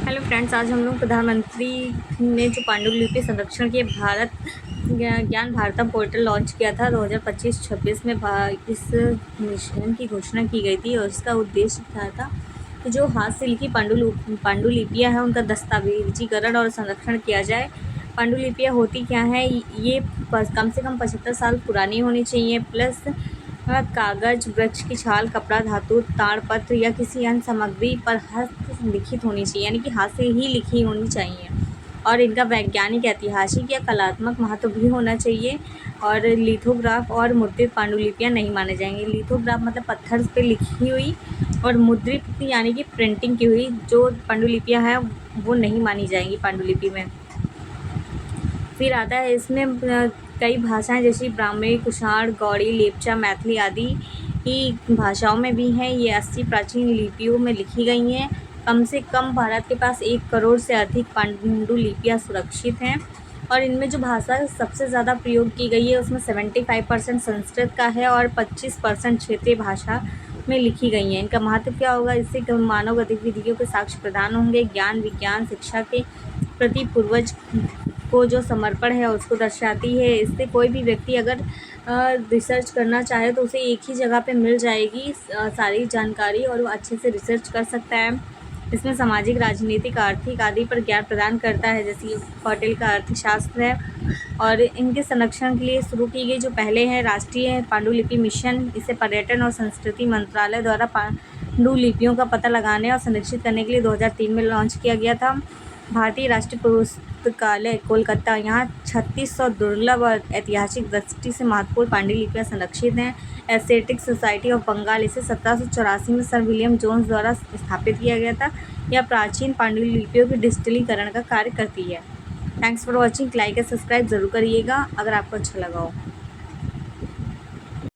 Hello friends, आज हम लोग प्रधानमंत्री ने जो पांडुलिपि संरक्षण के भारत ज्ञान भारतम पोर्टल लॉन्च किया था 2025-26 में इस मिशन की घोषणा की गई थी। और इसका उद्देश्य क्या था कि जो हाथ से लिखी पांडुलिपियाँ हैं उनका दस्तावेजीकरण और संरक्षण किया जाए। पांडुलिपियाँ होती क्या हैं? ये कम से कम 75 साल पुरानी होनी चाहिए, प्लस कागज़, वृक्ष की छाल, कपड़ा, धातु, ताड़पत्र या किसी अन्य सामग्री पर हस्त लिखित होनी चाहिए, यानी कि हाथ से ही लिखी होनी चाहिए। और इनका वैज्ञानिक, ऐतिहासिक या कलात्मक महत्व भी होना चाहिए। और लिथोग्राफ और मुद्रित पांडुलिपियाँ नहीं माने जाएंगे। लिथोग्राफ मतलब पत्थर पे लिखी हुई, और मुद्रित यानी कि प्रिंटिंग की हुई जो पांडुलिपियाँ हैं वो नहीं मानी जाएंगी पांडुलिपि में। फिर आता है इसमें कई भाषाएं जैसे ब्राह्मणी, कुषाण, गौड़ी, लेप्चा, मैथिली आदि की भाषाओं में भी हैं। ये 80 प्राचीन लिपियों में लिखी गई हैं। कम से कम भारत के पास 1 करोड़ से अधिक पांडुलिपियाँ सुरक्षित हैं। और इनमें जो भाषा सबसे ज़्यादा प्रयोग की गई है उसमें 75% संस्कृत का है और 25% क्षेत्रीय भाषा में लिखी गई हैं। इनका महत्व क्या होगा? इससे मानव गतिविधियों के साक्ष्य प्रदान होंगे। ज्ञान, विज्ञान, शिक्षा के प्रति पूर्वज को जो समर्पण है उसको दर्शाती है। इससे कोई भी व्यक्ति अगर रिसर्च करना चाहे तो उसे एक ही जगह पे मिल जाएगी सारी जानकारी, और वो अच्छे से रिसर्च कर सकता है। इसमें सामाजिक, राजनीतिक, आर्थिक आदि पर ज्ञान प्रदान करता है, जैसे होटल का अर्थशास्त्र है। और इनके संरक्षण के लिए शुरू की गई जो पहले है राष्ट्रीय पांडुलिपि मिशन, इसे पर्यटन और संस्कृति मंत्रालय द्वारा पांडुलिपियों का पता लगाने और संरक्षित करने के लिए 2003 में लॉन्च किया गया था। भारतीय राष्ट्रीय पुस्तकालय कोलकाता, यहाँ 3600 दुर्लभ और ऐतिहासिक दृष्टि से महत्वपूर्ण पांडुलिपियाँ संरक्षित हैं। एशियाटिक सोसाइटी ऑफ बंगाल, इसे 1784 में सर विलियम जोन्स द्वारा स्थापित किया गया था। यह प्राचीन पांडुलिपियों के डिजिटलीकरण का कार्य करती है। Thanks for watching. Like and subscribe ज़रूर करिएगा अगर आपको अच्छा लगा हो।